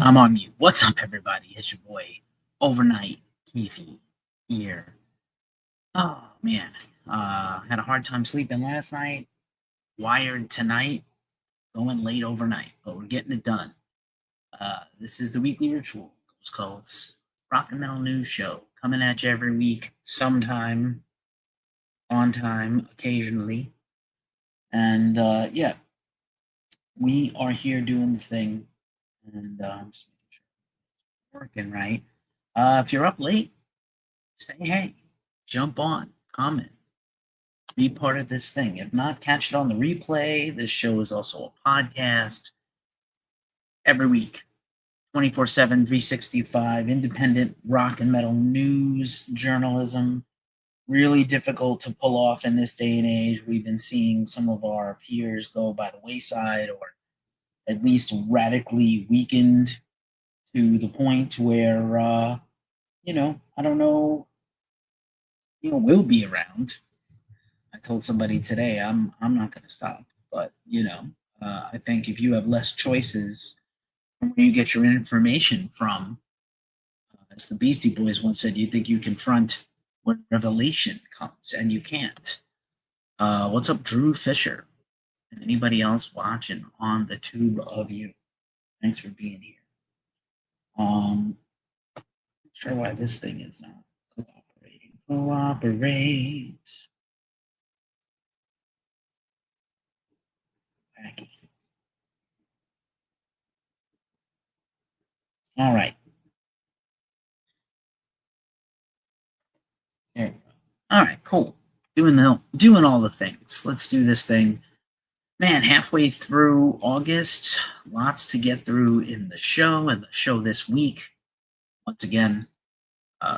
I'm on mute. What's up, everybody? It's your boy, Overnight Keefy here. Oh, man. Had a hard time sleeping last night. Wired tonight. Going late overnight, but we're getting it done. This is the weekly ritual. It's called Rock and Metal News Show. Coming at you every week, sometime, on time, occasionally. And yeah, we are here doing the thing. And just making sure it's working right. If you're up late, say hey, jump on, comment, be part of this thing. If not, catch it on the replay. This show is also a podcast every week, 24/7, 365, independent rock and metal news journalism. Really difficult to pull off in this day and age. We've been seeing some of our peers go by the wayside or at least radically weakened to the point where, I don't know, will be around. I told somebody today I'm not going to stop, but I think if you have less choices from where you get your information from, as the Beastie Boys once said, you think you confront when revelation comes, and you can't. What's up, Drew Fisher, and anybody else watching on the tube of you? Thanks for being here. Not sure why this thing is not cooperating. Cooperate. Wacky. All right. There we go. All right, cool. Doing all the things. Let's do this thing. Man, halfway through August, lots to get through in the show, and the show this week. Once again,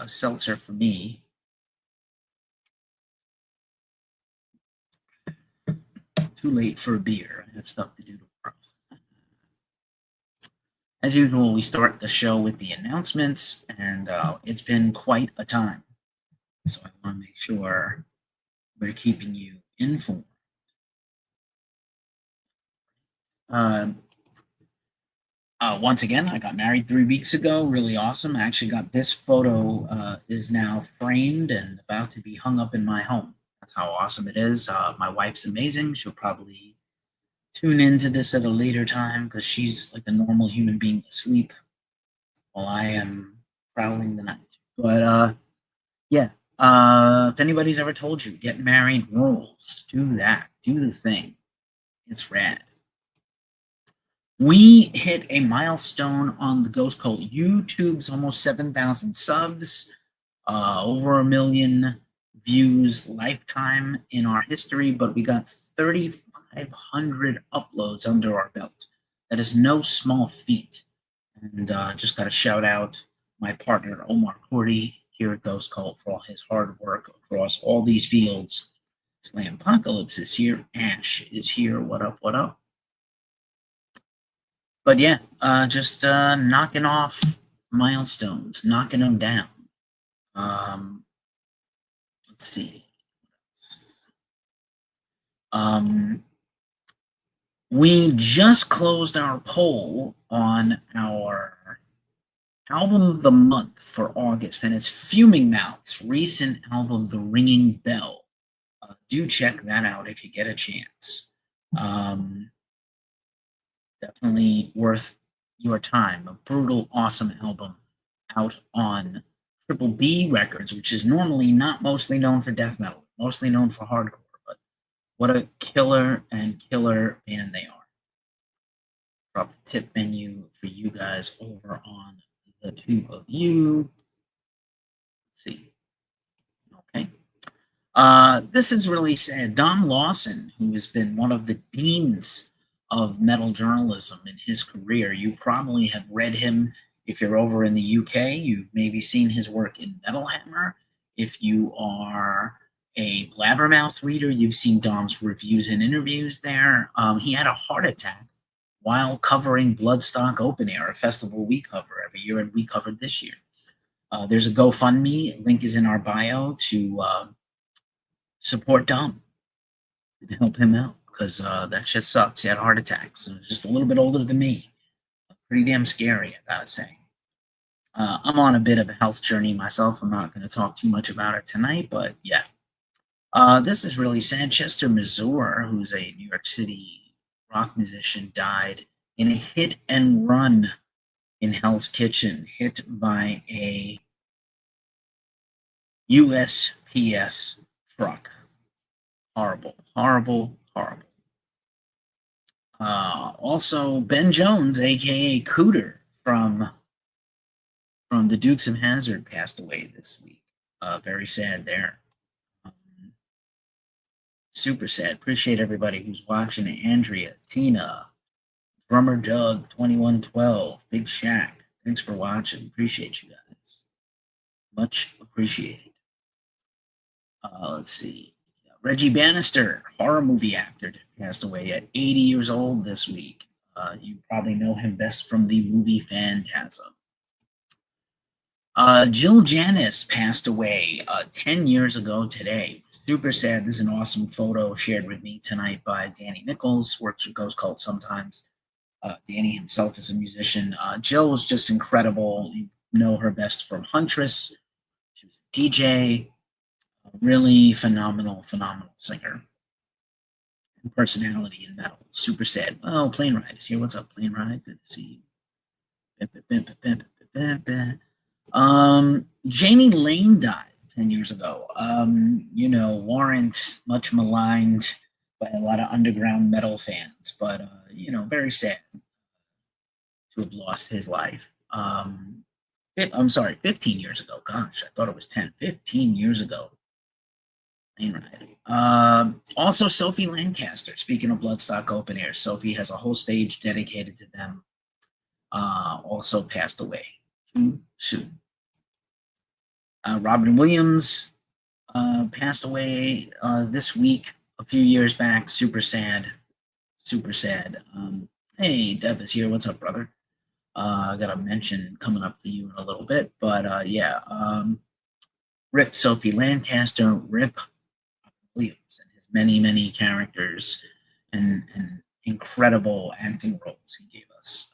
seltzer for me. Too late for a beer. I have stuff to do tomorrow. As usual, we start the show with the announcements, and it's been quite a time. So I want to make sure we're keeping you informed. Once again, I got married 3 weeks ago. Really awesome. I actually got this photo is now framed and about to be hung up in my home. That's how awesome it is. My wife's amazing. She'll probably tune into this at a later time because she's like a normal human being asleep while I am prowling the night. But yeah, if anybody's ever told you get married rules, do that. Do the thing. It's rad. We hit a milestone on the Ghost Cult. YouTube's almost 7,000 subs, over 1 million views lifetime in our history, but we got 3,500 uploads under our belt. That is no small feat. And just got to shout out my partner, Omar Cordy, here at Ghost Cult for all his hard work across all these fields. Slam Apocalypse is here. Ash is here. What up, what up? But yeah, just knocking off milestones, knocking them down. Let's see. We just closed our poll on our album of the month for August, and it's Fuming Mouth's recent album, The Ringing Bell. Do check that out if you get a chance. Definitely worth your time. A brutal, awesome album out on Triple B Records, which is normally not mostly known for death metal, mostly known for hardcore, but what a killer band they are. Drop the tip menu for you guys over on the tube of you. Let's see. Okay. This is really sad. Dom Lawson, who has been one of the deans of metal journalism in his career. You probably have read him if you're over in the UK. You've maybe seen his work in Metal Hammer. If you are a Blabbermouth reader, you've seen Dom's reviews and interviews there. He had a heart attack while covering Bloodstock Open Air, a festival we cover every year, and we covered this year. There's a GoFundMe. Link is in our bio to support Dom and help him out. Because that shit sucks. He had a heart attack. So just a little bit older than me. pretty damn scary, I gotta say. I'm on a bit of a health journey myself. I'm not going to talk too much about it tonight, but yeah. This is really sad. Chester Mazur, who's a New York City rock musician, died in a hit and run in Hell's Kitchen, hit by a USPS truck. Horrible, horrible, horrible. Also, Ben Jones, aka Cooter from the Dukes of Hazzard, passed away this week. Very sad there. Super sad. Appreciate everybody who's watching. Andrea, Tina, Drummer Doug, 2112, Big Shaq. Thanks for watching. Appreciate you guys. Much appreciated. Let's see. Reggie Bannister, horror movie actor, passed away at 80 years old this week. You probably know him best from the movie Phantasm. Jill Janis passed away 10 years ago today. Super sad. This is an awesome photo shared with me tonight by Danny Nichols, works with Ghost Cult sometimes. Danny himself is a musician. Jill was just incredible. You know her best from Huntress. She was a DJ, a really phenomenal singer and personality in metal. Super sad. Oh, Plane Ride is here. What's up, Plane Ride? Good to see you. Janie Lane died 10 years ago. Warrant, much maligned by a lot of underground metal fans, but, very sad to have lost his life. I'm sorry, 15 years ago. Gosh, I thought it was 10. 15 years ago. Also, Sophie Lancaster. Speaking of Bloodstock Open Air, Sophie has a whole stage dedicated to them. Also passed away too soon. Robin Williams passed away this week, a few years back. Super sad. Super sad. Hey, Dev is here. What's up, brother? I got a mention coming up for you in a little bit. But yeah, rip Sophie Lancaster, rip Williams, and his many, many characters and incredible acting roles he gave us.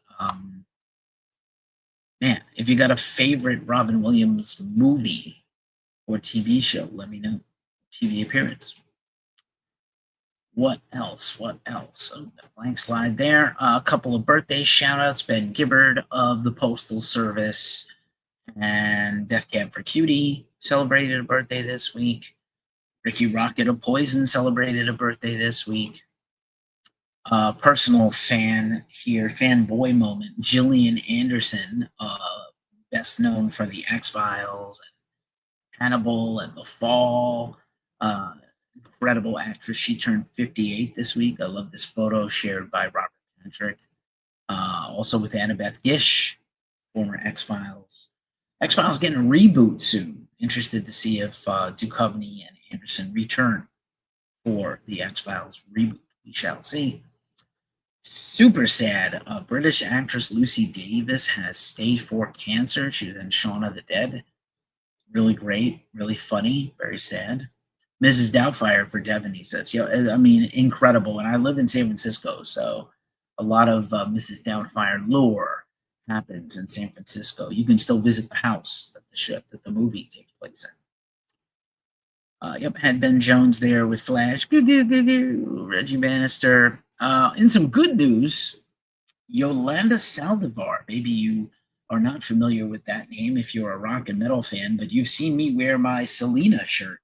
Man, if you got a favorite Robin Williams movie or TV show, let me know. TV appearance. What else? Oh, blank slide there. A couple of birthday shout-outs. Ben Gibbard of the Postal Service and Death Cab for Cutie celebrated a birthday this week. Ricky Rocket of Poison celebrated a birthday this week. Personal fan here, fanboy moment. Gillian Anderson, best known for the X-Files and Hannibal and The Fall. Incredible actress. She turned 58 this week. I love this photo shared by Robert Patrick. Also with Annabeth Gish, former X-Files. X-Files getting a reboot soon. Interested to see if Duchovny and Anderson return for the X-Files reboot. We shall see. Super sad. British actress Lucy Davis has stage 4 cancer. She was in Shaun of the Dead. Really great, really funny, very sad. Mrs. Doubtfire for Devin, he says. Incredible. And I live in San Francisco, so a lot of Mrs. Doubtfire lore happens in San Francisco. You can still visit the house that the movie takes place in. Had Ben Jones there with Flash. Reggie Bannister. In some good news, Yolanda Saldivar. Maybe you are not familiar with that name if you're a rock and metal fan, but you've seen me wear my Selena shirt.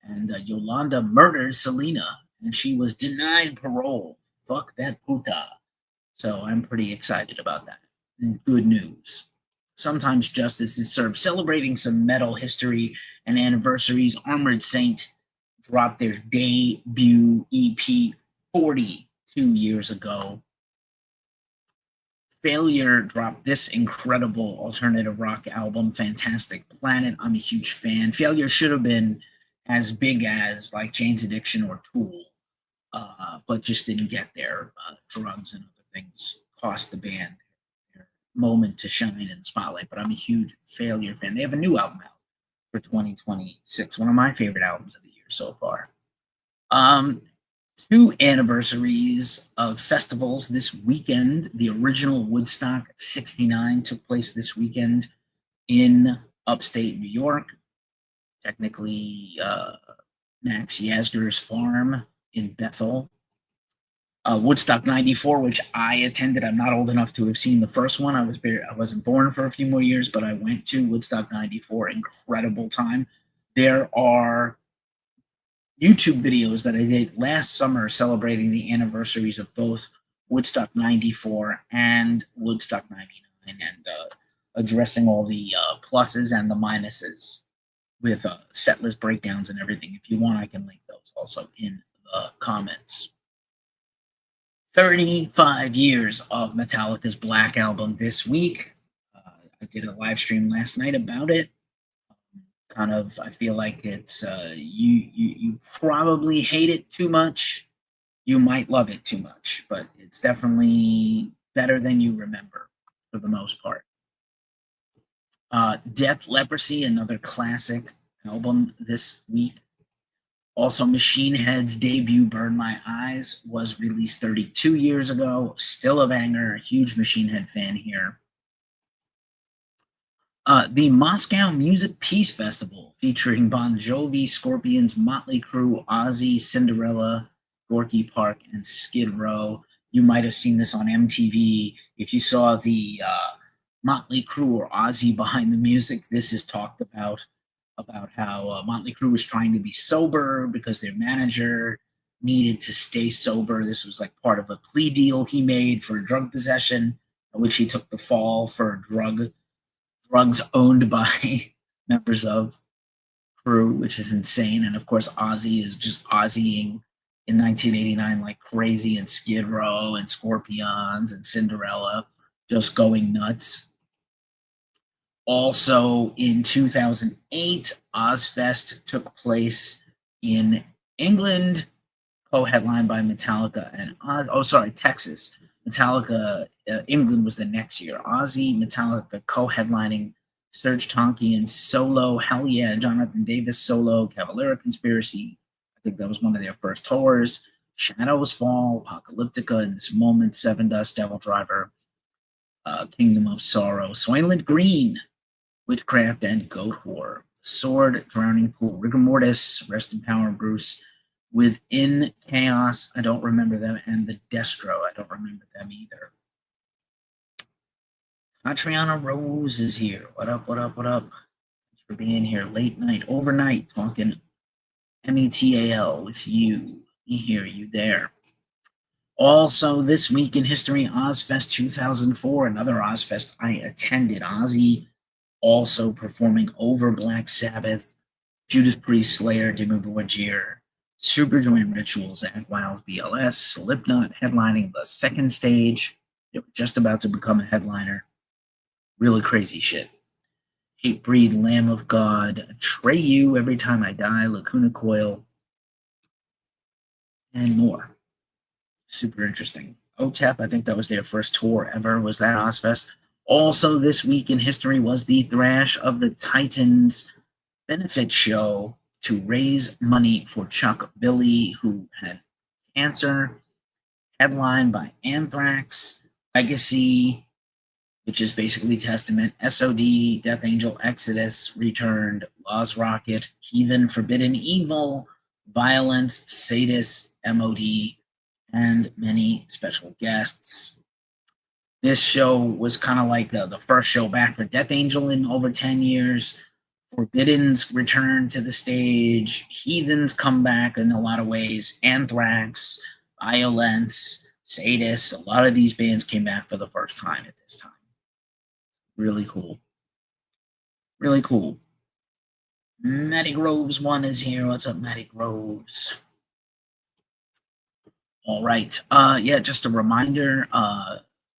And Yolanda murdered Selena, and she was denied parole. Fuck that puta. So I'm pretty excited about that. And good news. Sometimes justice is served. Celebrating some metal history and anniversaries, Armored Saint dropped their debut EP 42 years ago. Failure dropped this incredible alternative rock album, Fantastic Planet. I'm a huge fan. Failure should have been as big as like Jane's Addiction or Tool, but just didn't get there. Drugs and other things cost the band their moment to shine in the spotlight, but I'm a huge Failure fan. They have a new album out for 2026, one of my favorite albums of the year so far. two anniversaries of festivals this weekend. The original Woodstock 69 took place this weekend in upstate New York, technically Max Yasgur's farm in Bethel. Woodstock 94, which I attended. I'm not old enough to have seen the first one. I wasn't born for a few more years, but I went to Woodstock 94. Incredible time. There are YouTube videos that I did last summer celebrating the anniversaries of both Woodstock 94 and Woodstock 99 and addressing all the pluses and the minuses with set list breakdowns and everything. If you want, I can link those also in the comments. 35 years of Metallica's Black Album this week. I did a live stream last night about it. I feel like it's you probably hate it too much. You might love it too much, but it's definitely better than you remember for the most part. Death Leprosy, another classic album this week. Also, Machine Head's debut, Burn My Eyes, was released 32 years ago. Still a banger. Huge Machine Head fan here. The Moscow Music Peace Festival, featuring Bon Jovi, Scorpions, Motley Crue, Ozzy, Cinderella, Gorky Park, and Skid Row. You might have seen this on MTV. If you saw the Motley Crue or Ozzy behind the music, this is talked about how Motley Crue was trying to be sober because their manager needed to stay sober. This was like part of a plea deal he made for drug possession, which he took the fall for drugs owned by members of Crue, which is insane. And of course, Ozzy is just Ozzying in 1989 like crazy, and Skid Row and Scorpions and Cinderella just going nuts. Also, in 2008, Ozfest took place in England, co-headlined by Metallica and Texas. Metallica, England was the next year. Ozzy, Metallica co-headlining, Serge Tankian solo, Hell Yeah, Jonathan Davis solo, Cavalera Conspiracy. I think that was one of their first tours. Shadows Fall, Apocalyptica, In This Moment, Seven Dust, Devil Driver, Kingdom of Sorrow, Soylent Green, Witchcraft, and Goat War. Sword, Drowning Pool, Rigor Mortis, Rest in Power, Bruce. Within Chaos, I don't remember them, and the Destro, I don't remember them either. Catriona Rose is here. What up, what up, what up? Thanks for being here late night, overnight, talking METAL with you. Me here, you there. Also, this week in history, Ozfest 2004, another Ozfest I attended. Ozzy also performing over Black Sabbath, Judas Priest, Slayer, Dimmu Borgir, Superjoint Rituals, at Wild BLS, Slipknot headlining the second stage. They were just about to become a headliner. Really crazy shit. Hatebreed, Lamb of God, Atreyu, Every Time I Die, Lacuna Coil, and more. Super interesting. OTEP, I think that was their first tour ever, was that Ozfest. Also this week in history was the Thrash of the Titans benefit show to raise money for Chuck Billy, who had cancer, headlined by Anthrax, Legacy, which is basically Testament, SOD, Death Angel, Exodus, Returned, Laws Rocket, Heathen, Forbidden Evil, Violence, Sadist, MOD, and many special guests. This show was kind of like the first show back for Death Angel in over 10 years. Forbidden's return to the stage. Heathen's come back in a lot of ways. Anthrax, Violence, Sadist. A lot of these bands came back for the first time at this time. Really cool. Really cool. Matty Groves 1 is here. What's up, Matty Groves? All right. Yeah, just a reminder,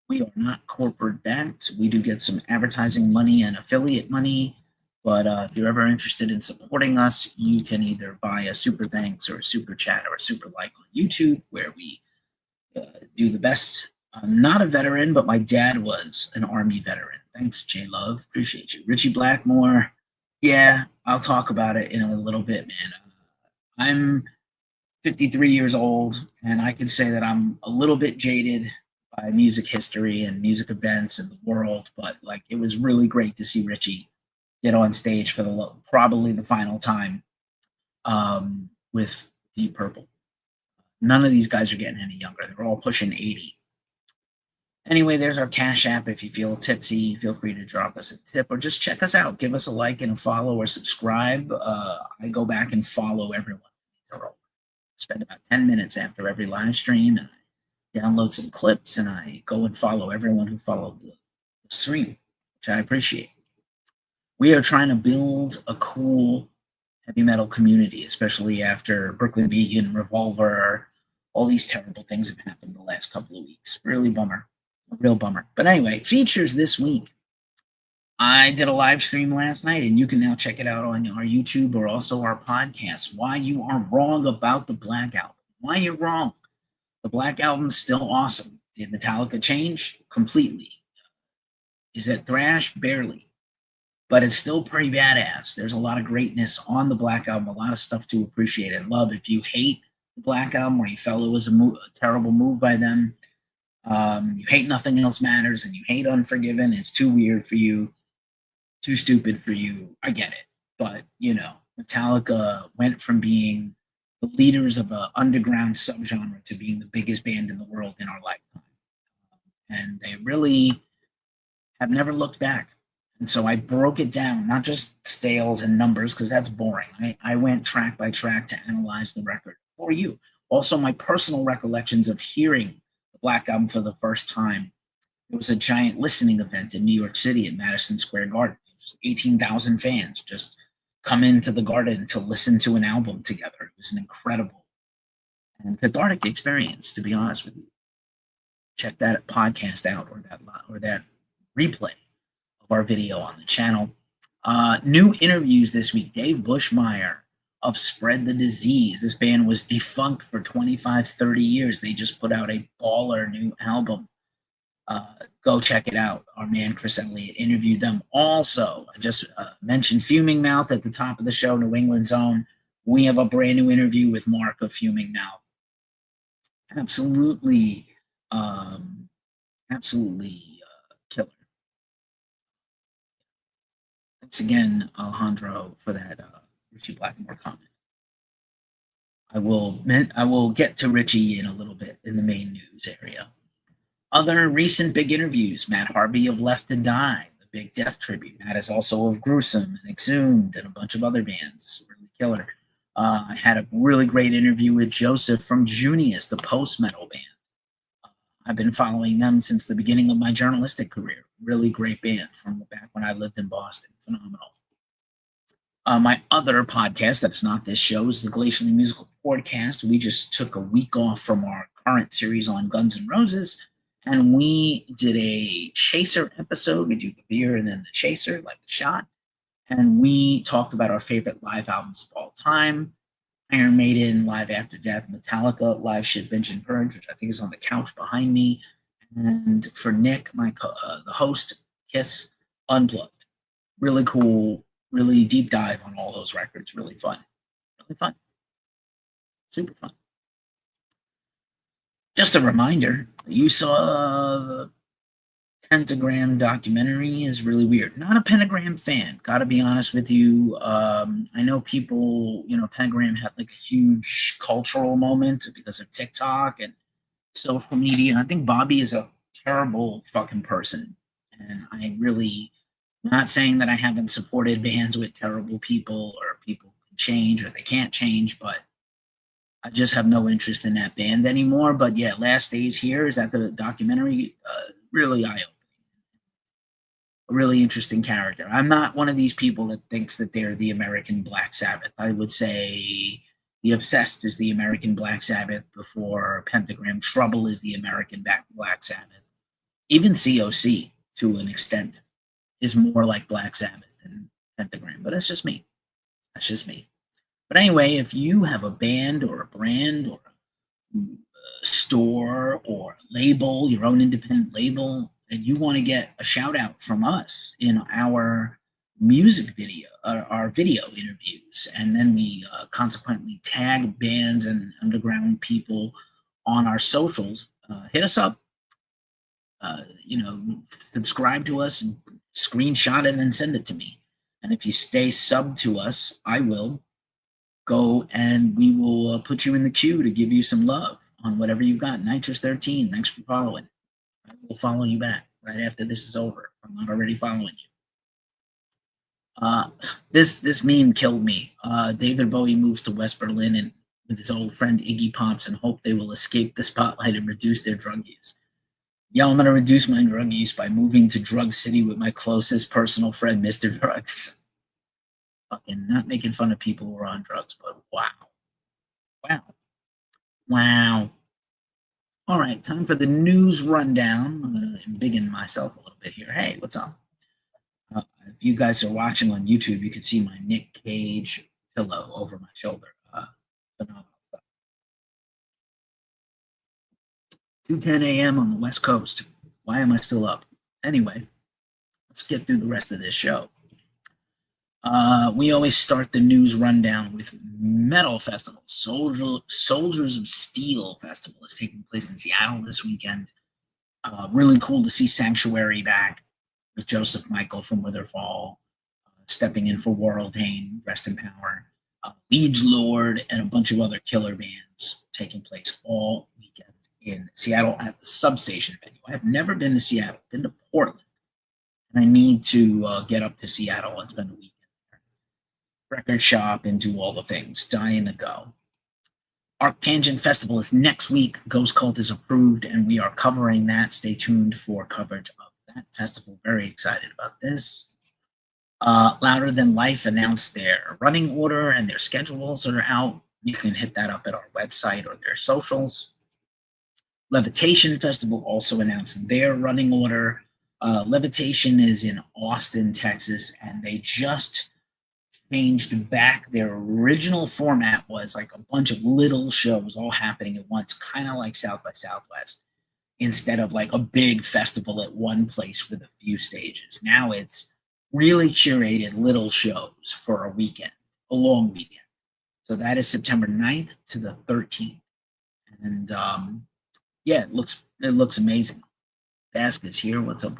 we are not corporate backed. We do get some advertising money and affiliate money, but if you're ever interested in supporting us, you can either buy a super thanks or a super chat or a super like on YouTube, where we do the best. I'm not a veteran, but my dad was an Army veteran. Thanks, J Love. Appreciate you. Richie Blackmore. Yeah, I'll talk about it in a little bit, man. 53 years old, and I can say that I'm a little bit jaded by music history and music events and the world, but like it was really great to see Richie get on stage for probably the final time with Deep Purple. None of these guys are getting any younger. They're all pushing 80. Anyway, there's our Cash App. If you feel tipsy, feel free to drop us a tip or just check us out. Give us a like and a follow or subscribe. I go back and follow everyone. Spend about 10 minutes after every live stream, and I download some clips, and I go and follow everyone who followed the stream, which I appreciate. We are trying to build a cool heavy metal community, especially after Brooklyn Vegan, Revolver, all these terrible things have happened the last couple of weeks. Really bummer. A real bummer. But anyway, features this week. I did a live stream last night, and you can now check it out on our YouTube or also our podcast. Why you are wrong about the Black Album. Why you're wrong. The Black Album's still awesome. Did Metallica change? Completely. Is it thrash? Barely. But it's still pretty badass. There's a lot of greatness on the Black Album, a lot of stuff to appreciate and love. If you hate the Black Album or you felt it was a terrible move by them, you hate Nothing Else Matters, and you hate Unforgiven, it's too weird for you, too stupid for you, I get it. But, you know, Metallica went from being the leaders of an underground subgenre to being the biggest band in the world in our lifetime. And they really have never looked back. And so I broke it down, not just sales and numbers, because that's boring. I went track by track to analyze the record for you. Also, my personal recollections of hearing the Black Album for the first time. It was a giant listening event in New York City at Madison Square Garden. 18,000 fans just come into the garden to listen to an album together. It was an incredible and cathartic experience, to be honest with you. Check that podcast out, or that replay of our video on the channel. New interviews this week. Dave Bushmeyer of Spread the Disease. This band was defunct for 25, 30 years. They just put out a baller new album. Go check it out. Our man Chris Elliott interviewed them. Also, I just mentioned Fuming Mouth at the top of the show, New England's own. We have a brand new interview with Mark of Fuming Mouth. Absolutely killer. Thanks again, Alejandro, for that Richie Blackmore comment. I will get to Richie in a little bit in the main news area. Other recent big interviews: Matt Harvey of Left to Die, the big death tribute. Matt is also of Gruesome and Exhumed and a bunch of other bands. Really killer. I had a really great interview with Joseph from Junius, the post-metal band. I've been following them since the beginning of my journalistic career. Really great band from back when I lived in Boston. Phenomenal. My other podcast that is not this show is the Glacially Musical Podcast. We just took a week off from our current series on Guns N' Roses, and we did a Chaser episode. We do the beer and then the Chaser, like the shot. And we talked about our favorite live albums of all time. Iron Maiden, Live After Death, Metallica, Live Shit, Vinge and Purge, which I think is on the couch behind me. And for Nick, the host, Kiss, Unplugged. Really cool, really deep dive on all those records. Really fun. Really fun. Super fun. Just a reminder, you saw the Pentagram documentary. Is really weird. Not a Pentagram fan, gotta be honest with you. I know people, Pentagram had like a huge cultural moment because of TikTok and social media. I think Bobby is a terrible fucking person. And I really, not saying that I haven't supported bands with terrible people or people can change or they can't change, but I just have no interest in that band anymore. But yeah, Last Days Here, is that the documentary? Really eye-opening. A really interesting character. I'm not one of these people that thinks that they're the American Black Sabbath. I would say The Obsessed is the American Black Sabbath before Pentagram. Trouble is the American Black Sabbath. Even COC, to an extent, is more like Black Sabbath than Pentagram. But that's just me. That's just me. But anyway, if you have a band or a brand or a store or a label, your own independent label, and you want to get a shout out from us in our music video, our video interviews, and then we consequently tag bands and underground people on our socials. Hit us up, subscribe to us, and screenshot it and send it to me. And if you stay sub to us, I will go and we will put you in the queue to give you some love on whatever you've got. Nitrous 13, thanks for following. I will follow you back right after this is over if I'm not already following you. This meme killed me. David Bowie moves to West Berlin and with his old friend Iggy Pops and hope they will escape the spotlight and reduce their drug use. Yeah, I'm gonna reduce my drug use by moving to Drug City with my closest personal friend, Mr. Drugs. Fucking not making fun of people who are on drugs, but wow. All right, time for the news rundown. I'm gonna embiggen myself a little bit here. Hey, what's up? If you guys are watching on YouTube, you can see my Nick Cage pillow over my shoulder. Phenomenal stuff. 2:10 a.m. on the West Coast. Why am I still up? Anyway, let's get through the rest of this show. We always start the news rundown with metal festival. Soldiers of Steel festival is taking place in Seattle this weekend. Really cool to see Sanctuary back with Joseph Michael from Witherfall stepping in for Waraldane, Rest in Power, Liege Lord, and a bunch of other killer bands taking place all weekend in Seattle at the Substation venue. I have never been to Seattle. I've been to Portland, and I need to get up to Seattle and spend a weekend there. Record shop and do all the things. Dying to go. Arctangent Festival is next week. Ghost Cult is approved, and we are covering that. Stay tuned for coverage of that festival. Very excited about this. Louder Than Life announced their running order and their schedules are out. You can hit that up at our website or their socials. Levitation Festival also announced their running order. Levitation is in Austin, Texas, and they just changed back. Their original format was like a bunch of little shows all happening at once, kind of like South by Southwest, instead of like a big festival at one place with a few stages. Now it's really curated little shows for a weekend, a long weekend. So that is September 9th to the 13th. And yeah, it looks amazing. Basket's here. What's up?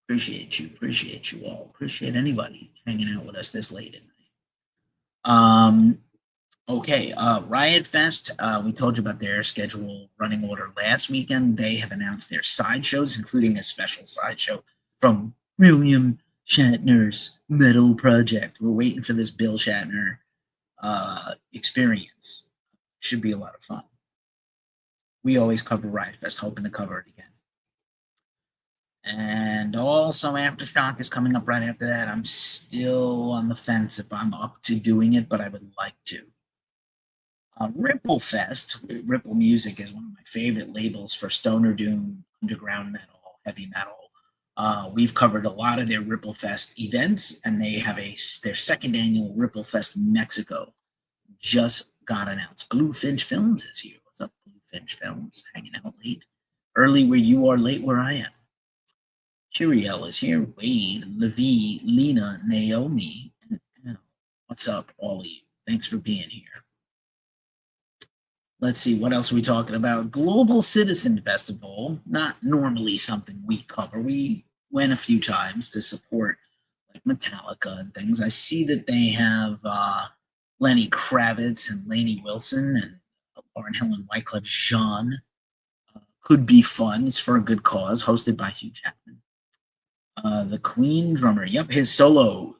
Appreciate you all. Appreciate anybody hanging out with us this late at night. Okay, Riot Fest, we told you about their schedule running order last weekend. They have announced their sideshows, including a special sideshow from William Shatner's metal project. We're waiting for this Bill Shatner experience. Should be a lot of fun. We always cover Riot Fest, hoping to cover it again. And also Aftershock is coming up right after that. I'm still on the fence if I'm up to doing it, but I would like to. Ripple Fest, Ripple Music is one of my favorite labels for stoner doom, underground metal, heavy metal. We've covered a lot of their Ripple Fest events, and they have their second annual Ripple Fest Mexico just got announced. Bluefinch Films is here. What's up, Bluefinch Films? Hanging out late. Early where you are, late where I am. Curiel is here. Wade, Levi, Lena, Naomi, and Al. What's up, all of you? Thanks for being here. Let's see, what else are we talking about? Global Citizen Festival, not normally something we cover. We went a few times to support like Metallica and things. I see that they have Lenny Kravitz and Lainey Wilson and Lauryn Hill and Wyclef Jean. Could be fun. It's for a good cause, hosted by Hugh Jackman. The Queen drummer, yep, his solo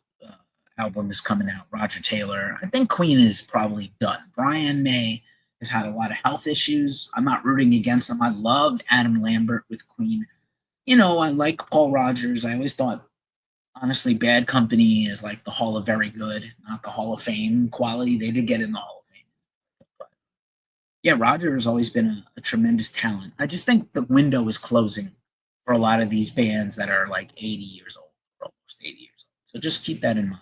album is coming out, Roger Taylor. I think Queen is probably done. Brian May has had a lot of health issues. I'm not rooting against him. I loved Adam Lambert with Queen. You know, I like Paul Rogers. I always thought, honestly, Bad Company is like the Hall of Very Good, not the Hall of Fame quality. They did get in the Hall of Fame. But yeah, Roger has always been a tremendous talent. I just think the window is closing for a lot of these bands that are like 80 years old, or almost 80 years old. So just keep that in mind.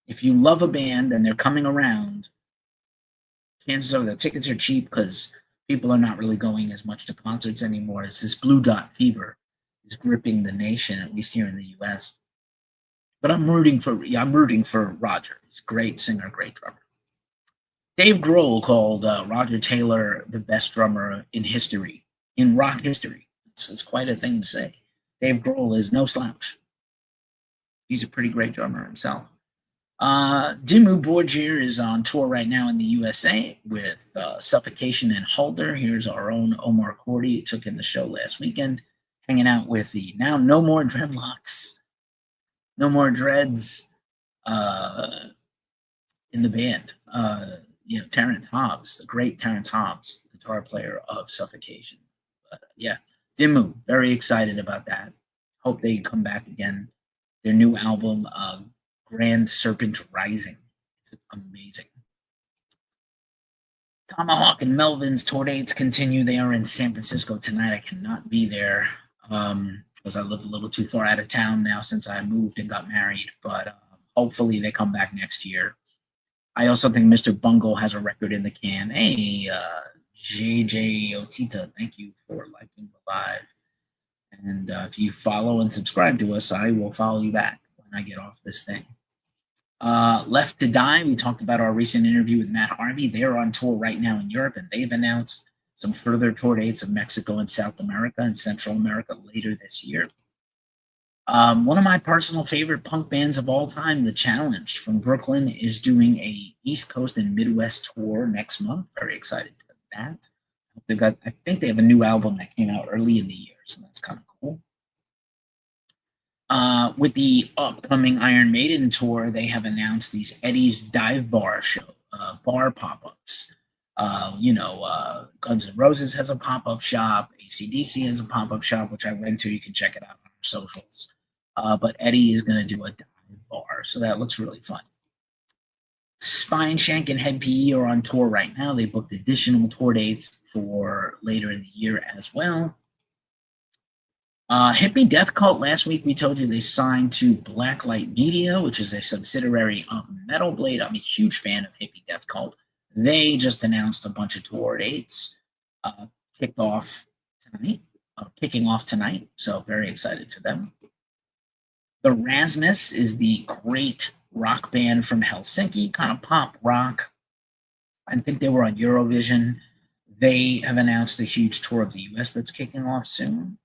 If you love a band and they're coming around, chances are the tickets are cheap because people are not really going as much to concerts anymore. It's this Blue Dot fever is gripping the nation, at least here in the U.S. But I'm rooting for Roger. He's a great singer, great drummer. Dave Grohl called Roger Taylor the best drummer in history, in rock history. It's quite a thing to say. Dave Grohl is no slouch. He's a pretty great drummer himself. Dimmu Borgir is on tour right now in the USA with Suffocation and Halder. Here's our own Omar Cordy. He took in the show last weekend, hanging out with the now no more dreadlocks, no more dreads in the band. Terrence Hobbs, the great Terrence Hobbs, guitar player of Suffocation. But Dimmu, very excited about that. Hope they come back again. Their new album, Grand Serpent Rising. It's amazing. Tomahawk and Melvin's tour dates continue. They are in San Francisco tonight. I cannot be there because I live a little too far out of town now since I moved and got married. But hopefully they come back next year. I also think Mr. Bungle has a record in the can. Hey, JJ Otita, thank you for liking the live. And if you follow and subscribe to us, I will follow you back when I get off this thing. Left to Die, we talked about our recent interview with Matt Harvey. They're on tour right now in Europe, and they've announced some further tour dates of Mexico and South America and Central America later this year. One of my personal favorite punk bands of all time, The Challenged from Brooklyn, is doing a East Coast and Midwest tour next month. Very excited about that. I think they have a new album that came out early in the year, so that's kind of cool. With the upcoming Iron Maiden tour, they have announced these Eddie's Dive Bar bar pop-ups. Guns N' Roses has a pop-up shop. AC/DC has a pop-up shop, which I went to. You can check it out on our socials. But Eddie is going to do a dive bar, so that looks really fun. Spine Shank and Head PE are on tour right now. They booked additional tour dates for later in the year as well. Hippie Death Cult, last week we told you they signed to Blacklight Media, which is a subsidiary of Metal Blade. I'm a huge fan of Hippie Death Cult. They just announced a bunch of tour dates, kicking off tonight, so very excited for them. The Rasmus is the great rock band from Helsinki, kind of pop rock. I think they were on Eurovision. They have announced a huge tour of the US that's kicking off soon.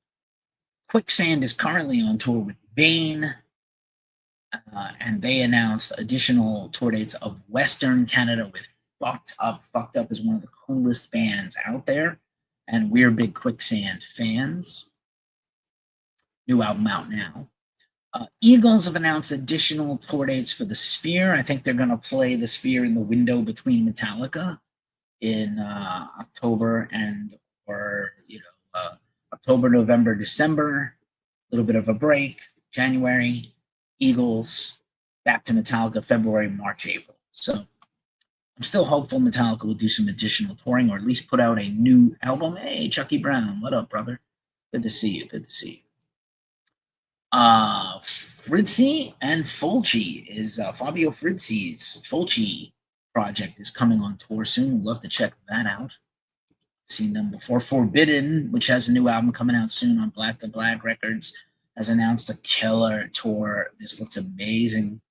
Quicksand is currently on tour with Bane, and they announced additional tour dates of Western Canada with Fucked Up. Fucked Up is one of the coolest bands out there, and we're big Quicksand fans. New album out now. Eagles have announced additional tour dates for the Sphere. I think they're going to play the Sphere in the window between Metallica in October October, November, December, a little bit of a break, January, Eagles, back to Metallica, February, March, April. So I'm still hopeful Metallica will do some additional touring or at least put out a new album. Hey, Chucky Brown, what up, brother? Good to see you. Fritzy and Fulci is Fabio Frizzi's Fulci project is coming on tour soon. Love to check that out. Seen them before. Forbidden, which has a new album coming out soon on Black to Black Records, has announced a killer tour. This looks amazing.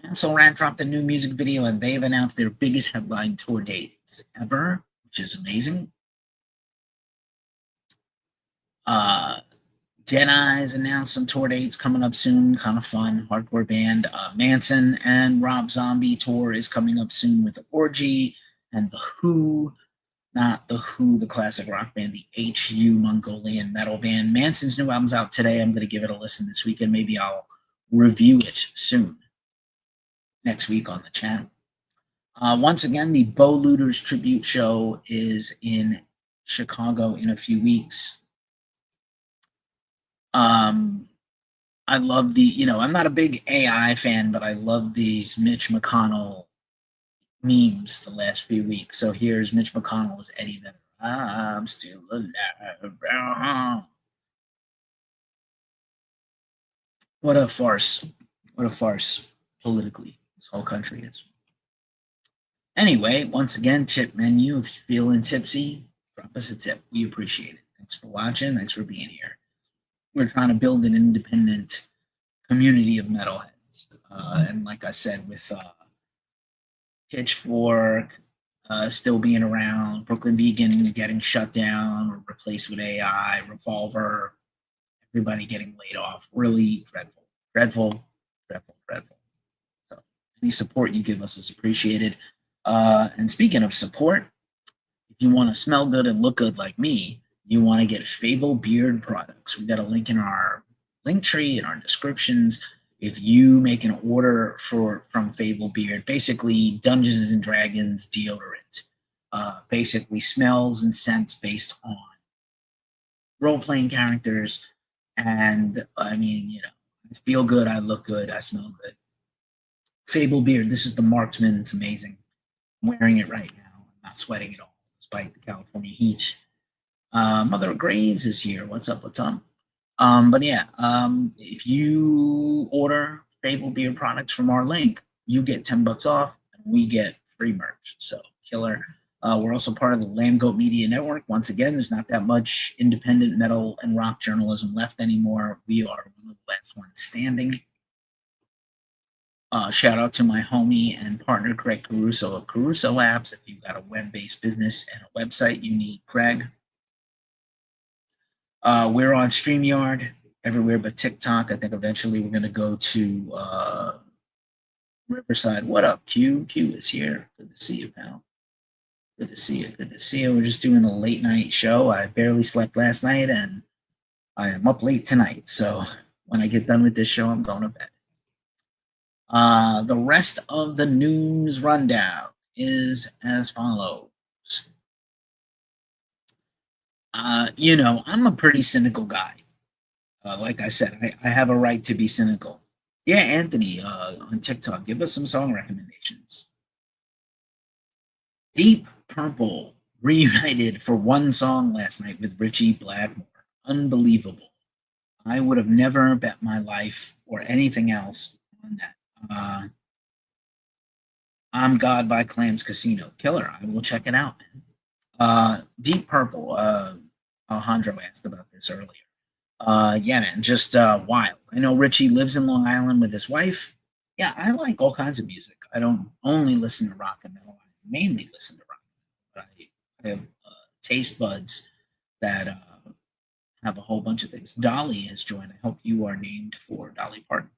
Cancel Rat dropped a new music video, and they've announced their biggest headline tour dates ever, which is amazing. Dead Eyes announced some tour dates coming up soon. Kind of fun, hardcore band. Manson and Rob Zombie tour is coming up soon with Orgy and The Who. Not The Who, the classic rock band, the HU Mongolian metal band. Manson's new album's out today. I'm going to give it a listen this weekend. Maybe I'll review it soon. Next week on the channel. Once again, the Bo Looters tribute show is in Chicago in a few weeks. I love I'm not a big AI fan, but I love these Mitch McConnell memes the last few weeks. So here's Mitch McConnell as Eddie Vedder. I'm still alive. What a farce. What a farce politically this whole country is. Anyway, once again, tip menu. If you're feeling tipsy, drop us a tip. We appreciate it. Thanks for watching. Thanks for being here. we're trying to build an independent community of metalheads. And like I said, with Pitchfork still being around, Brooklyn Vegan getting shut down or replaced with AI, Revolver, everybody getting laid off. Really dreadful, dreadful, dreadful, dreadful. So any support you give us is appreciated. And speaking of support, if you want to smell good and look good like me, you want to get Fable Beard products. We got a link in our link tree in our descriptions. If you make an order from Fable Beard, basically Dungeons and Dragons deodorant, basically smells and scents based on role-playing characters. And I mean, you know, I feel good, I look good, I smell good. Fable Beard, this is the Marksman. It's amazing. I'm wearing it right now. I'm not sweating at all, despite the California heat. Mother of Graves is here. What's up? What's up? But yeah, if you order Fable Beard products from our link, you get $10 off, and we get free merch. So killer. We're also part of the Lamb Goat Media Network. Once again, there's not that much independent metal and rock journalism left anymore. We are one of the last ones standing. Shout out to my homie and partner, Craig Caruso of Caruso Apps. If you've got a web-based business and a website, you need Craig. We're on StreamYard everywhere but TikTok. I think eventually we're going to go to Riverside. What up, Q? Q is here. Good to see you, pal. Good to see you. Good to see you. We're just doing a late night show. I barely slept last night, and I am up late tonight. So when I get done with this show, I'm going to bed. The rest of the news rundown is as follows. You know, I'm a pretty cynical guy. Like I said, I have a right to be cynical. Yeah, Anthony, on TikTok, give us some song recommendations. Deep Purple reunited for one song last night with Richie Blackmore. Unbelievable. I would have never bet my life or anything else on that. I'm God by Clams Casino. Killer. I will check it out, man. Deep Purple. Alejandro asked about this earlier. Yeah, man, just wild. I know Richie lives in Long Island with his wife. Yeah, I like all kinds of music. I don't only listen to rock and metal. I mainly listen to rock and metal. But I have taste buds that have a whole bunch of things. Dolly has joined. I hope you are named for Dolly Parton.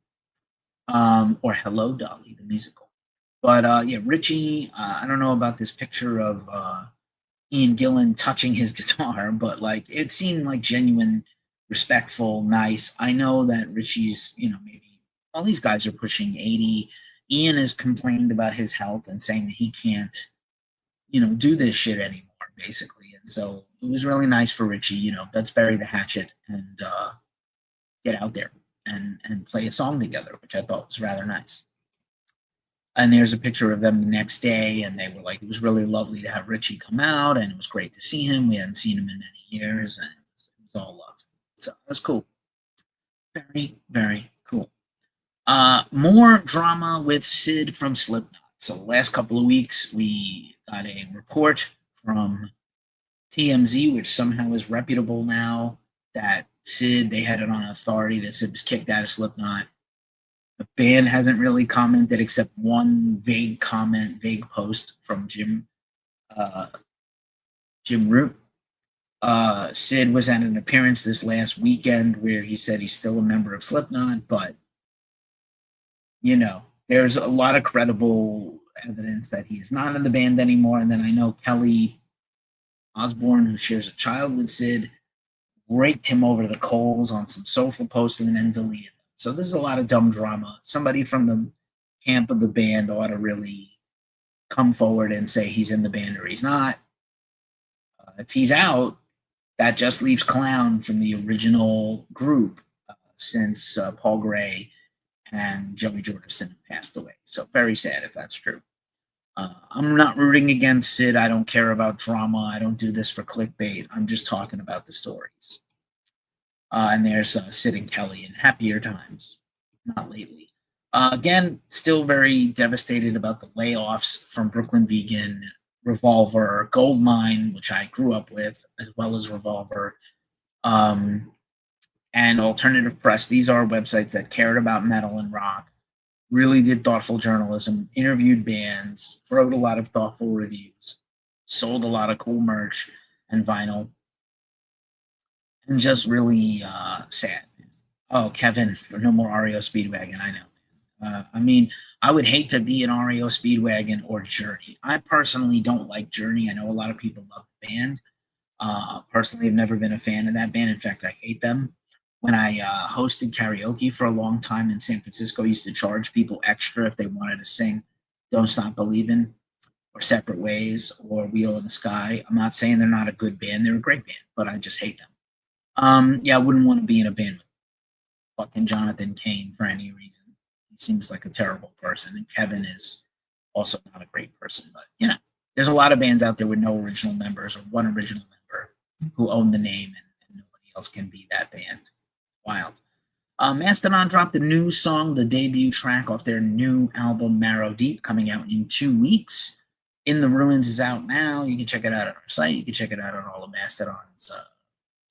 Or Hello, Dolly, the musical. But yeah, Richie, I don't know about this picture of Ian Gillan touching his guitar, but like it seemed like genuine, respectful, nice. I know that Richie's, you know, maybe all these guys are pushing 80. Ian has complained about his health and saying that he can't, you know, do this shit anymore, basically. And so it was really nice for Richie, you know, let's bury the hatchet and get out there and play a song together, which I thought was rather nice. And there's a picture of them the next day, and they were like, it was really lovely to have Richie come out, and it was great to see him. We hadn't seen him in many years, and it was all love. So it was cool. Very, very cool. More drama with Sid from Slipknot. So the last couple of weeks, we got a report from TMZ, which somehow is reputable now, that Sid, they had it on authority that Sid was kicked out of Slipknot. The band hasn't really commented except one vague comment, vague post from Jim Root. Sid was at an appearance this last weekend where he said he's still a member of Slipknot, but you know, there's a lot of credible evidence that he is not in the band anymore. And then I know Kelly Osbourne, who shares a child with Sid, raked him over the coals on some social posting and then deleted them. So this is a lot of dumb drama. Somebody from the camp of the band ought to really come forward and say he's in the band or he's not. If he's out, that just leaves Clown from the original group since Paul Gray and Joey Jordison passed away. So very sad if that's true. I'm not rooting against Sid. I don't care about drama. I don't do this for clickbait. I'm just talking about the stories. And there's Sid and Kelly in happier times, not lately. Again, still very devastated about the layoffs from Brooklyn Vegan, Revolver, Goldmine, which I grew up with, as well as Revolver. and Alternative Press. These are websites that cared about metal and rock, really did thoughtful journalism, interviewed bands, wrote a lot of thoughtful reviews, sold a lot of cool merch and vinyl, and just really sad. Oh, Kevin, for no more REO Speedwagon. I know. I mean, I would hate to be an REO Speedwagon or Journey. I personally don't like Journey. I know a lot of people love the band. Personally, I've never been a fan of that band. In fact, I hate them. When I hosted karaoke for a long time in San Francisco, I used to charge people extra if they wanted to sing Don't Stop Believin' or Separate Ways or Wheel in the Sky. I'm not saying they're not a good band. They're a great band, but I just hate them. Yeah, I wouldn't want to be in a band with fucking Jonathan Cain for any reason. He seems like a terrible person, and Kevin is also not a great person. But there's a lot of bands out there with no original members or one original member who own the name, and nobody else can be that band. Wild. Mastodon dropped a new song, the debut track off their new album Marrow Deep, coming out in 2 weeks. In the Ruins is out now. You can check it out on our site. You can check it out on all of Mastodon's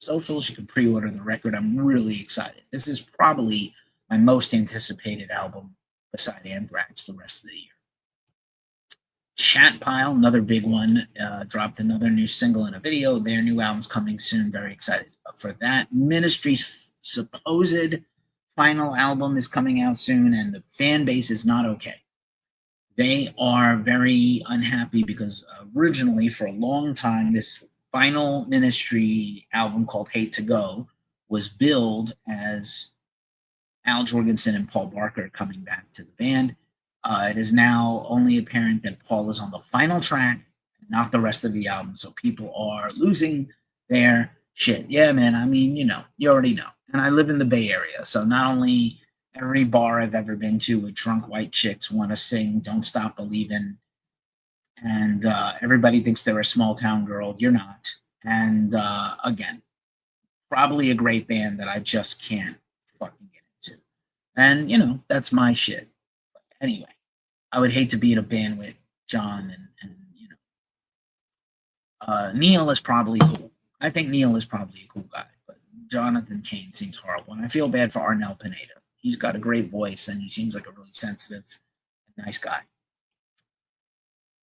socials. You can pre-order the record. I'm really excited. This is probably my most anticipated album beside Anthrax the rest of the year. Chat Pile, another big one, dropped another new single and a video. Their new album's coming soon. Very excited for that. Ministry's supposed final album is coming out soon, and the fan base is not okay. They are very unhappy because originally, for a long time, this final Ministry album called Hate to Go was billed as Al Jorgensen and Paul Barker coming back to the band. It is now only apparent that Paul is on the final track, not the rest of the album. So people are losing their shit. Yeah, man. I mean, you already know. And I live in the Bay Area. So not only every bar I've ever been to with drunk white chicks want to sing Don't Stop Believin', and everybody thinks they're a small town girl. You're not. And again, probably a great band that I just can't fucking get into. And, that's my shit. Anyway, I would hate to be in a band with John and Neill is probably cool. I think Neill is probably a cool guy, but Jonathan Cain seems horrible, and I feel bad for Arnel Pineda. He's got a great voice, and he seems like a really sensitive, nice guy.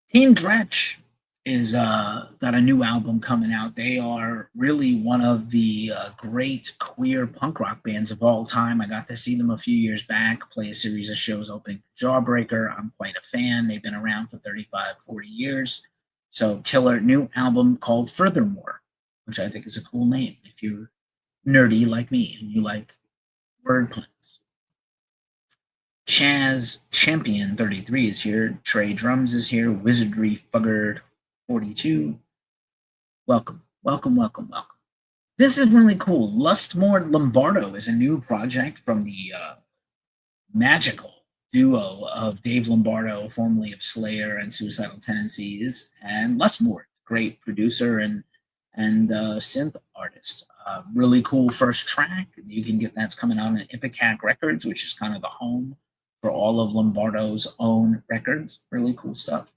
Team Dretch is got a new album coming out. They are really one of the great queer punk rock bands of all time. I got to see them a few years back, play a series of shows opening for Jawbreaker. I'm quite a fan. They've been around for 35, 40 years. So killer new album called Furthermore, which I think is a cool name if you're nerdy like me and you like word puns. Chaz Champion 33 is here. Trey Drums is here. Wizardry Fuggard 42. Welcome. This is really cool. Lustmore Lombardo is a new project from the magical duo of Dave Lombardo, formerly of Slayer and Suicidal Tendencies, and Lustmore, great producer and synth artist. Really cool first track. You can get that's coming out on Ipecac Records, which is kind of the home for all of Lombardo's own records. Really cool stuff.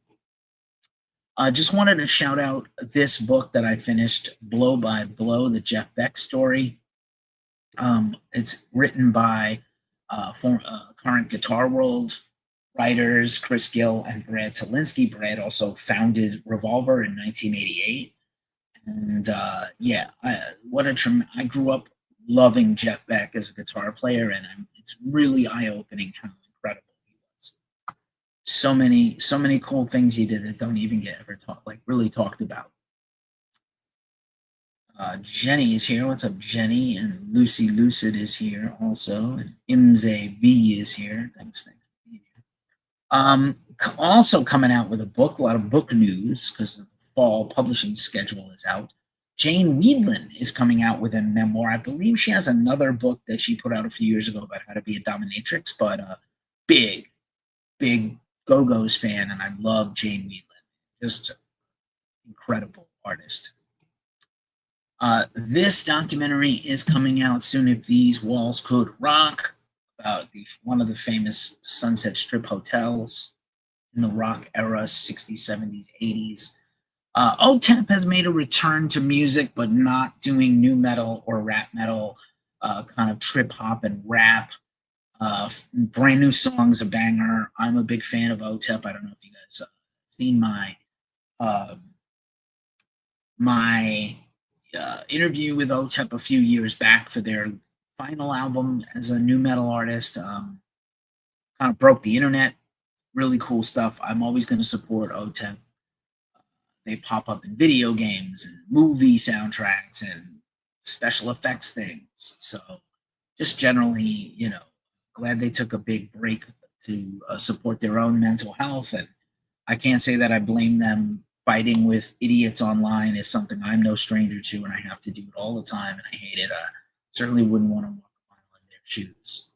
I just wanted to shout out this book that I finished, Blow by Blow, the Jeff Beck story. It's written by current Guitar World writers Chris Gill and Brad Talinsky. Brad also founded Revolver in 1988. And I grew up loving Jeff Beck as a guitar player, and it's really eye-opening how incredible he was. So many cool things he did that don't even get ever really talked about. Jenny is here. What's up, Jenny? And Lucy Lucid is here also. And Imze B is here. Thanks for being here. Also coming out with a book, a lot of book news because the fall publishing schedule is out. Jane Weedland is coming out with a memoir. I believe she has another book that she put out a few years ago about how to be a dominatrix, but big Go-Go's fan, and I love Jane Weedland. Just incredible artist. This documentary is coming out soon, If These Walls Could Rock, about one of the famous Sunset Strip hotels in the rock era, 60s, 70s, 80s. OTEP has made a return to music, but not doing new metal or rap metal. kind of trip hop and rap. Brand new song's a banger. I'm a big fan of OTEP. I don't know if you guys seen uh, my interview with OTEP a few years back for their final album as a new metal artist. Kind of broke the internet. Really cool stuff. I'm always going to support OTEP. They pop up in video games and movie soundtracks and special effects things. So just generally, glad they took a big break to support their own mental health. And I can't say that I blame them. Fighting with idiots online is something I'm no stranger to, and I have to do it all the time, and I hate it. I certainly wouldn't want to walk a mile in their shoes.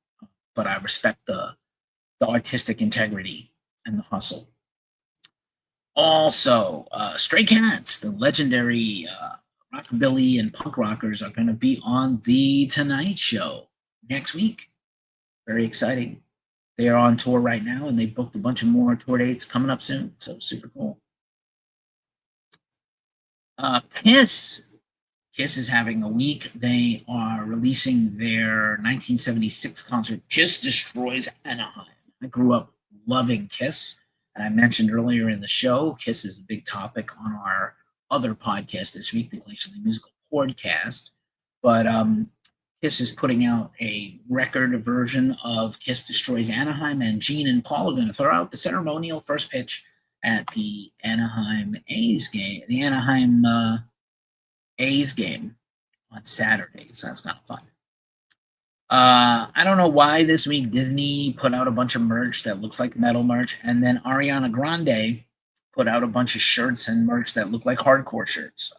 But I respect the artistic integrity and the hustle. Also, Stray Cats, the legendary rockabilly and punk rockers, are going to be on The Tonight Show next week. Very exciting. They are on tour right now, and they booked a bunch of more tour dates coming up soon, so super cool. Kiss is having a week. They are releasing their 1976 concert, Kiss Destroys Anaheim. I grew up loving Kiss, and I mentioned earlier in the show, Kiss is a big topic on our other podcast this week, the Glacially Musical Podcast. But Kiss is putting out a record version of Kiss Destroys Anaheim, and Gene and Paul are going to throw out the ceremonial first pitch at the Anaheim A's game, A's game on Saturday. So that's kind of fun. I don't know why this week Disney put out a bunch of merch that looks like metal merch, and then Ariana Grande put out a bunch of shirts and merch that look like hardcore shirts.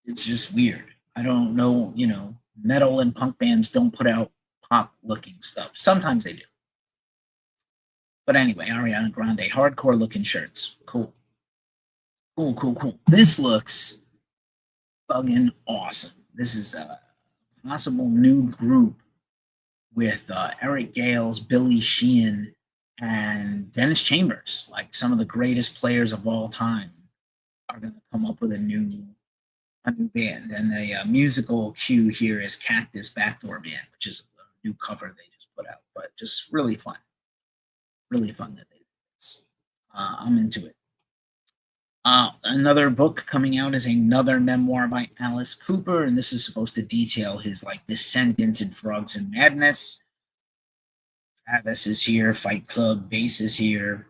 It's just weird. I don't know, metal and punk bands don't put out pop-looking stuff. Sometimes they do. But anyway, Ariana Grande, hardcore-looking shirts. Cool. Cool. This looks fucking awesome. This is a possible new group with Eric Gales, Billy Sheehan, and Dennis Chambers. Like some of the greatest players of all time are going to come up with a new band. And the musical cue here is Cactus Backdoor Man, which is a new cover they just put out. But just really fun. Really fun that they did this. I'm into it. Another book coming out is another memoir by Alice Cooper, and this is supposed to detail his descent into drugs and madness. Travis is here, Fight Club, Bass is here.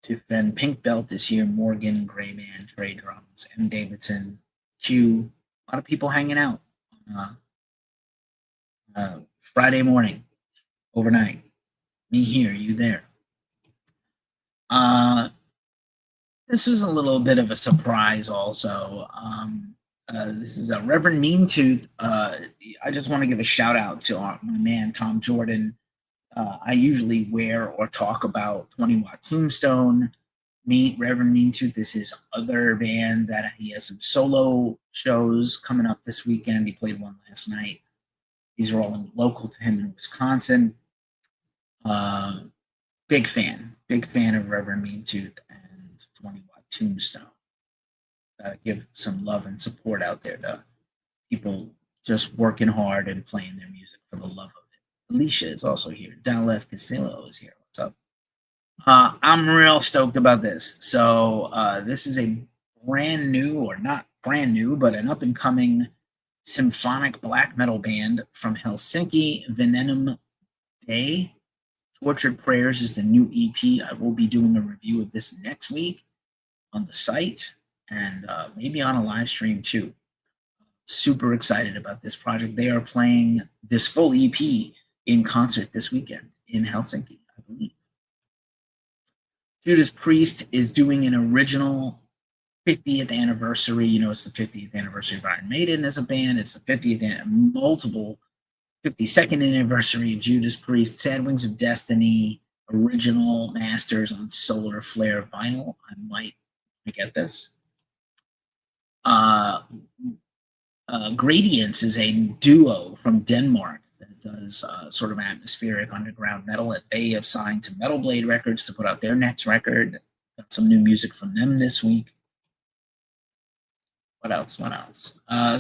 Tiffen Pink Belt is here, Morgan, Grayman, Trey Drums, M. Davidson, Q. A lot of people hanging out. Friday morning, overnight. Me here, you there. This was a little bit of a surprise also. This is a Reverend Mean Tooth. I just want to give a shout out to my man, Tom Jordan. I usually wear or talk about 20 Watt Tombstone. Reverend Mean Tooth is his other band that he has some solo shows coming up this weekend. He played one last night. These are all local to him in Wisconsin. Big fan of Reverend Mean Tooth and 20 Watt Tombstone. Give some love and support out there to people just working hard and playing their music for the love of it. Alicia is also here. Dalef Castillo is here. What's up? I'm real stoked about this. So this is a brand new, or not brand new, but an up-and-coming symphonic black metal band from Helsinki, Venenum Day. Tortured Prayers is the new EP. I will be doing a review of this next week on the site and maybe on a live stream too. Super excited about this project. They are playing this full EP in concert this weekend in Helsinki, I believe. Judas Priest is doing an original 50th anniversary. It's the 50th anniversary of Iron Maiden as a band. It's the 52nd anniversary of Judas Priest, Sad Wings of Destiny, original masters on Solar Flare vinyl. I might get this. Gradients is a duo from Denmark that does sort of atmospheric underground metal that they have signed to Metal Blade Records to put out their next record. Got some new music from them this week. What else? I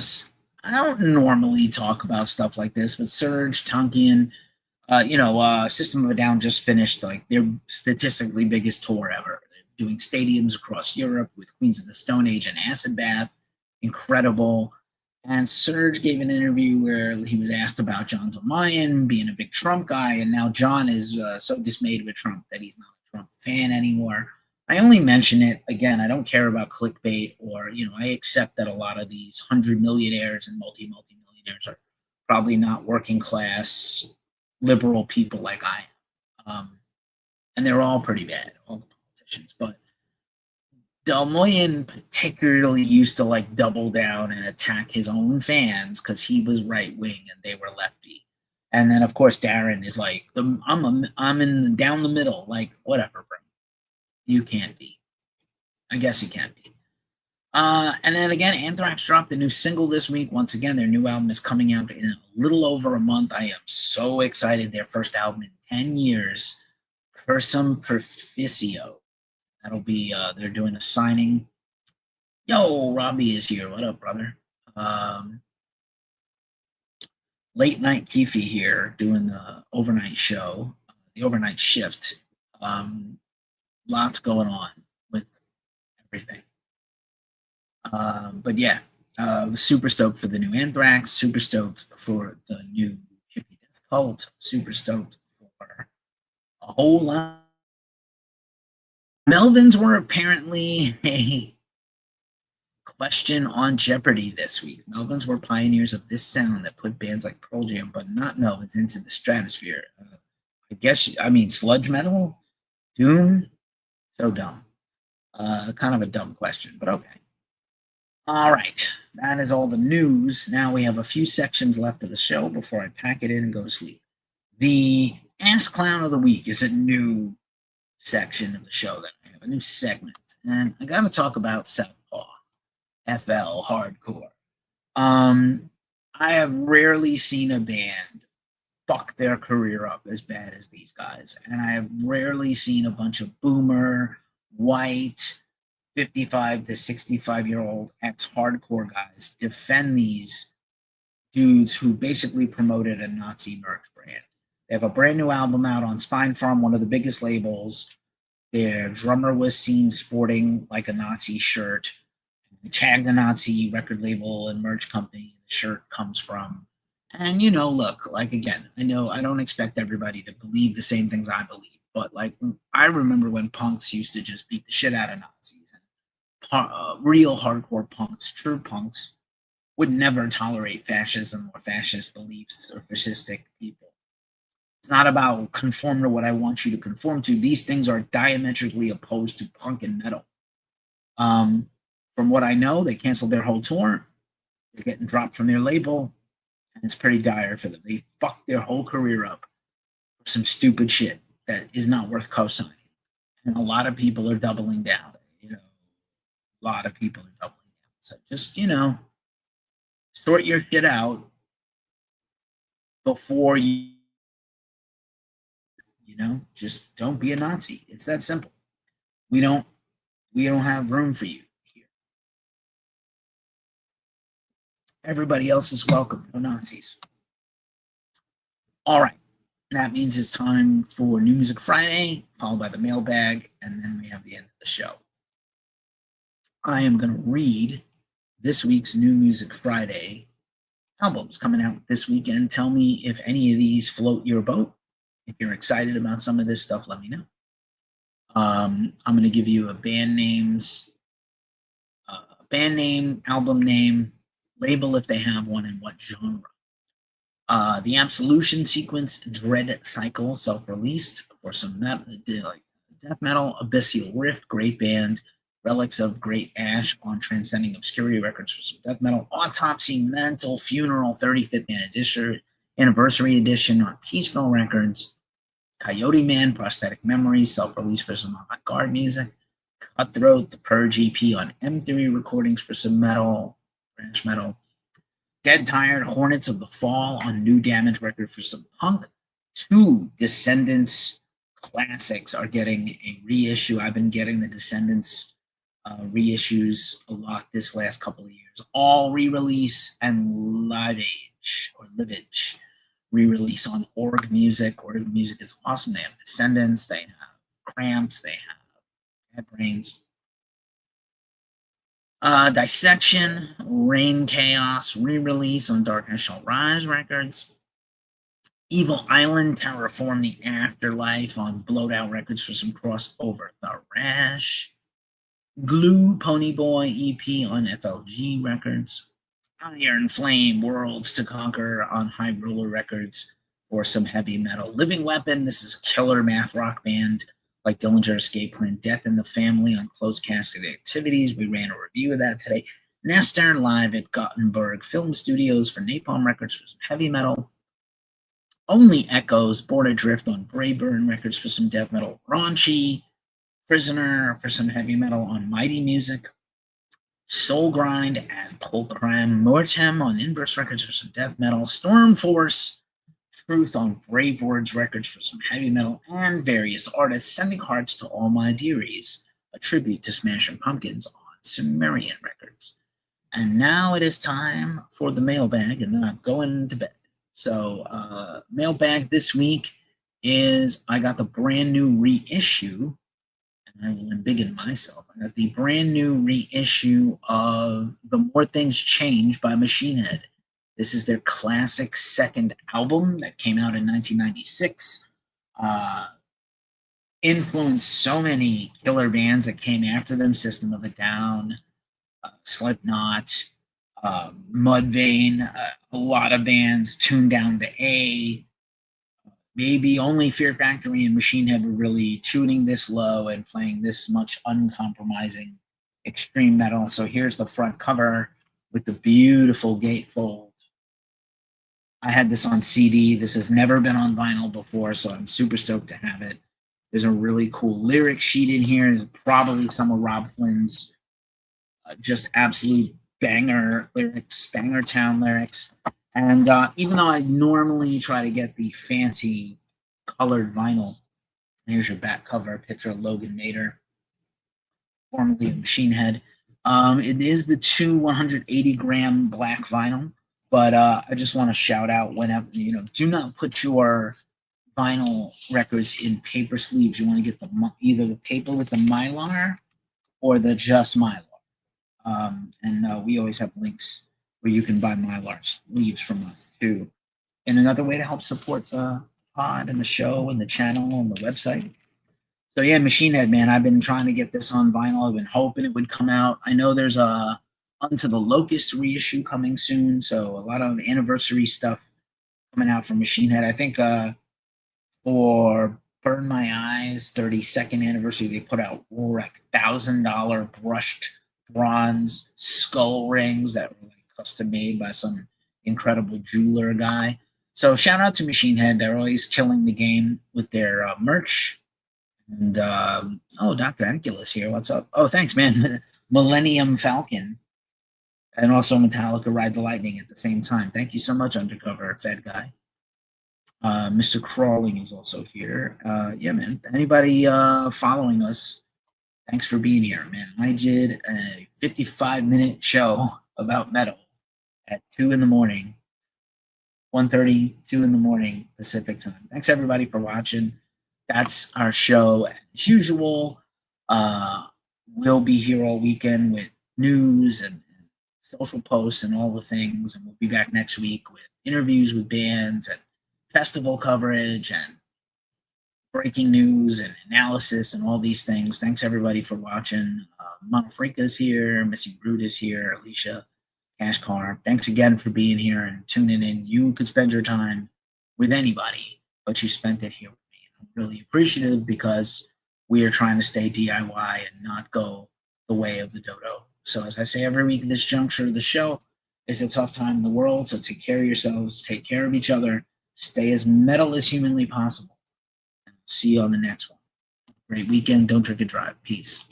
don't normally talk about stuff like this, but Surge, Tonkian, System of a Down just finished like their statistically biggest tour ever. They're doing stadiums across Europe with Queens of the Stone Age and Acid Bath. Incredible. And Surge gave an interview where he was asked about John Domayan being a big Trump guy, and now John is so dismayed with Trump that he's not a Trump fan anymore. I only mention it again. I don't care about clickbait, or I accept that a lot of these 100 millionaires and multi-millionaires are probably not working class liberal people like I am, and they're all pretty bad, all the politicians. But Moyen particularly used to like double down and attack his own fans because he was right wing and they were lefty. And then of course Darren is like, I'm in down the middle, like whatever, bro. You can't be. I guess you can't be. And then again, Anthrax dropped a new single this week. Once again, their new album is coming out in a little over a month. I am so excited. Their first album in 10 years, Cursum Perficio. That'll be, they're doing a signing. Yo, Robbie is here. What up, brother? Late Night Keefe here, doing the overnight show, the overnight shift. Lots going on with everything. But yeah, super stoked for the new Anthrax, super stoked for the new Hippie Death Cult, super stoked for a whole lot. Melvins were apparently a question on Jeopardy this week. Melvins were pioneers of this sound that put bands like Pearl Jam, but not Melvins, into the stratosphere. Sludge metal, doom, so dumb. Kind of a dumb question, but okay. All right, that is all the news. Now we have a few sections left of the show before I pack it in and go to sleep. The Ask Clown of the Week is a new section of the show that I have, a new segment. And I got to talk about Southpaw, FL, hardcore. I have rarely seen a band fuck their career up as bad as these guys. And I have rarely seen a bunch of boomer, white, 55 to 65-year-old ex-hardcore guys defend these dudes who basically promoted a Nazi merch brand. They have a brand new album out on Spine Farm, one of the biggest labels. Their drummer was seen sporting like a Nazi shirt. They tagged the Nazi record label and merch company the shirt comes from. And, look, like, again, I know I don't expect everybody to believe the same things I believe, but, like, I remember when punks used to just beat the shit out of Nazis. Real hardcore punks, true punks, would never tolerate fascism or fascist beliefs or fascistic people. It's not about conform to what I want you to conform to. These things are diametrically opposed to punk and metal. From what I know, they canceled their whole tour. They're getting dropped from their label, and it's pretty dire for them. They fucked their whole career up for some stupid shit that is not worth co-signing. And a lot of people are doubling down. A lot of people are doubling down. So just, sort your shit out before you just don't be a Nazi. It's that simple. We don't have room for you here. Everybody else is welcome. No Nazis. All right. That means it's time for New Music Friday, followed by the mailbag, and then we have the end of the show. I am going to read this week's New Music Friday albums coming out this weekend. Tell me if any of these float your boat. If you're excited about some of this stuff, let me know. I'm going to give you a band name, album name, label if they have one, and what genre. The Absolution Sequence, Dread Cycle, self-released, for some death metal. Abyssal Rift, great band. Relics of Great Ash on Transcending Obscurity Records for some death metal. Autopsy Mental Funeral 35th Anniversary Edition on Peaceville Records. Coyote Man, Prosthetic Memories, self-released for some avant-garde music. Cutthroat, The Purge EP on M3 Recordings for some metal, thrash metal. Dead Tired, Hornets of the Fall on New Damage record for some punk. 2 Descendants classics are getting a reissue. I've been getting the Descendants reissues a lot this last couple of years. All re-release and Livage re-release on Org Music. Org Music is awesome. They have Descendants, they have Cramps, they have Bad Brains. Dissection, Rain Chaos re-release on Darkness Shall Rise Records. Evil Island, Terraform the Afterlife on Blowed Out Records for some crossover thrash. Glue, Ponyboy EP on FLG Records. Iron Flame, Worlds to Conquer on High Roller Records for some heavy metal. Living Weapon, this is a killer math rock band like Dillinger Escape Plan. Death in the Family on Closed Casket Activities. We ran a review of that today. Nestor live at Gothenburg Film Studios for Napalm Records for some heavy metal. Only Echoes, Born Adrift on Brayburn Records for some death metal. Raunchy, Prisoner for some heavy metal on Mighty Music. Soul Grind and Pulchram Mortem on Inverse Records for some death metal. Storm Force, Truth on Brave Words Records for some heavy metal. And various artists sending hearts to all my dearies, a tribute to Smashing Pumpkins on Sumerian Records. And now it is time for the mailbag, and then I'm going to bed. So mailbag this week is I got the brand new reissue, and I will embiggen myself. I got the brand new reissue of The More Things Change by Machine Head. This is their classic second album that came out in 1996. Influenced so many killer bands that came after them: System of a Down, Slipknot, Mudvayne, a lot of bands, Tuned Down to A. Maybe only Fear Factory and Machine Head were really tuning this low and playing this much uncompromising extreme metal. So here's the front cover with the beautiful gatefold. I had this on CD. This has never been on vinyl before, so I'm super stoked to have it. There's a really cool lyric sheet in here. There's probably some of Rob Flynn's just absolute banger lyrics, banger town lyrics. And even though I normally try to get the fancy colored vinyl, here's your back cover, picture of Logan Mader, formerly of Machine Head. It is the 180-gram black vinyl, but I just want to shout out whenever, do not put your vinyl records in paper sleeves. You want to get either the paper with the Mylar or the just Mylar. And we always have links where you can buy Mylar sleeves from us too. And another way to help support the pod and the show and the channel and the website. So yeah, Machine Head, man, I've been trying to get this on vinyl. I've been hoping it would come out. I know there's a Unto the Locust reissue coming soon, so a lot of anniversary stuff coming out from Machine Head. I think for Burn My Eyes 32nd anniversary, they put out like $1,000 brushed bronze skull rings that were like custom made by some incredible jeweler guy. So shout out to Machine Head. They're always killing the game with their merch. And Dr. Anculus here. What's up? Oh, thanks, man. Millennium Falcon. And also Metallica Ride the Lightning at the same time. Thank you so much, Undercover Fed Guy. Mr. Crawling is also here. Yeah, man. Anybody following us, thanks for being here, man. I did a 55-minute show about metal at 2 in the morning, 1:30, 2 in the morning Pacific time. Thanks, everybody, for watching. That's our show. As usual, we'll be here all weekend with news and social posts and all the things. And we'll be back next week with interviews with bands and festival coverage and breaking news and analysis and all these things. Thanks, everybody, for watching. Monofrica's here. Missy Root is here. Alicia Cashcar. Thanks again for being here and tuning in. You could spend your time with anybody, but you spent it here with me. I'm really appreciative because we are trying to stay DIY and not go the way of the dodo. So as I say every week, this juncture of the show is a tough time in the world. So take care of yourselves, take care of each other, stay as metal as humanly possible. And see you on the next one. Great weekend. Don't drink and drive. Peace.